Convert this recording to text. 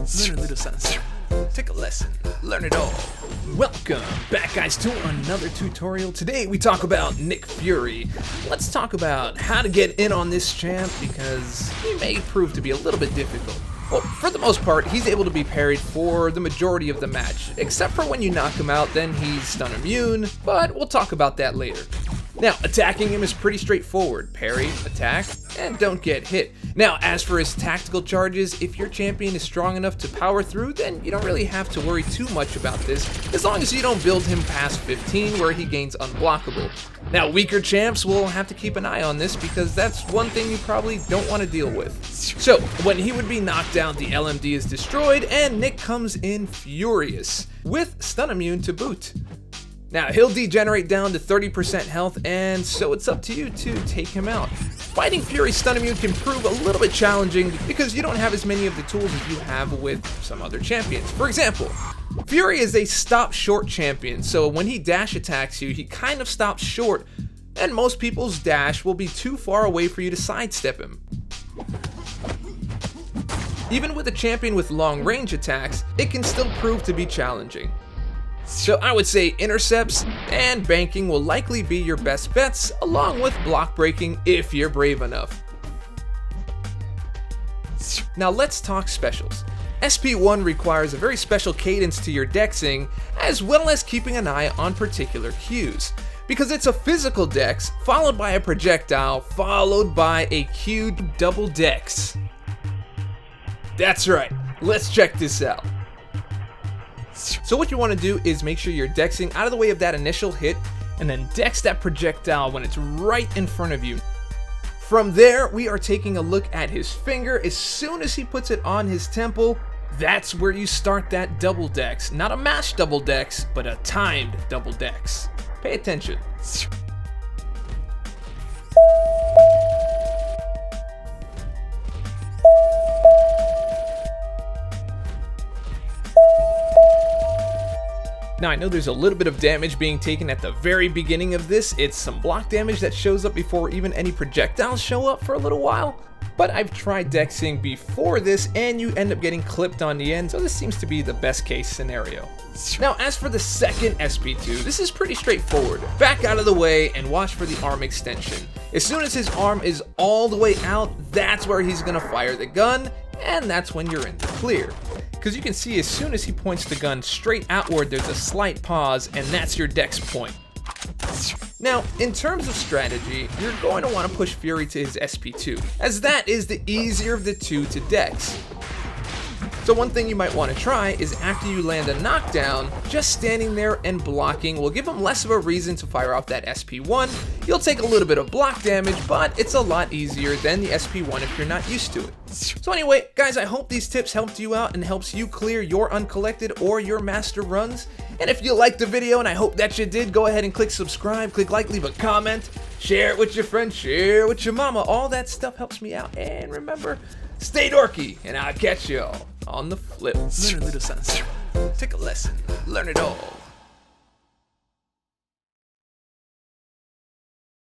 Learn a little something. Take a lesson. Learn it all. Welcome back, guys, to another tutorial. Today we talk about Nick Fury. Let's talk about how to get in on this champ because he may prove to be a little bit difficult. Well, for the most part, he's able to be parried for the majority of the match, except for when you knock him out, then he's stun immune, but we'll talk about that later. Now, attacking him is pretty straightforward. Parry, attack, and don't get hit. Now, as for his tactical charges, if your champion is strong enough to power through, then you don't really have to worry too much about this, as long as you don't build him past 15 where he gains unblockable. Now, weaker champs will have to keep an eye on this because that's one thing you probably don't want to deal with. So, when he would be knocked down, the LMD is destroyed, and Nick comes in furious, with stun immune to boot. Now, he'll degenerate down to 30% health, and so it's up to you to take him out. Fighting Fury's stun immune can prove a little bit challenging because you don't have as many of the tools as you have with some other champions. For example, Fury is a stop short champion, so when he dash attacks you, he kind of stops short, and most people's dash will be too far away for you to sidestep him. Even with a champion with long range attacks, it can still prove to be challenging. So I would say intercepts and banking will likely be your best bets, along with block breaking if you're brave enough. Now let's talk specials. SP1 requires a very special cadence to your dexing, as well as keeping an eye on particular cues. Because it's a physical dex, followed by a projectile, followed by a queued double dex. That's right, let's check this out. So what you want to do is make sure you're dexing out of the way of that initial hit, and then dex that projectile when it's right in front of you. From there, we are taking a look at his finger. As soon as he puts it on his temple, that's where you start that double dex. Not a mashed double dex, but a timed double dex. Pay attention. Now, I know there's a little bit of damage being taken at the very beginning of this. It's some block damage that shows up before even any projectiles show up for a little while. But I've tried dexing before this, and you end up getting clipped on the end, so this seems to be the best case scenario. Now, as for the second SP2, this is pretty straightforward. Back out of the way and watch for the arm extension. As soon as his arm is all the way out, that's where he's gonna fire the gun, and that's when you're in the clear. Because you can see as soon as he points the gun straight outward, there's a slight pause, and that's your dex point. Now, in terms of strategy, you're going to want to push Fury to his SP2, as that is the easier of the two to dex. So one thing you might want to try is after you land a knockdown, just standing there and blocking will give him less of a reason to fire off that SP1. You'll take a little bit of block damage, but it's a lot easier than the SP1 if you're not used to it. So anyway, guys, I hope these tips helped you out and helps you clear your uncollected or your master runs. And if you liked the video, and I hope that you did, go ahead and click subscribe, click like, leave a comment, share it with your friends, share it with your mama. All that stuff helps me out. And remember, stay dorky, and I'll catch y'all on the flip. Learn a little something. Take a lesson. Learn it all.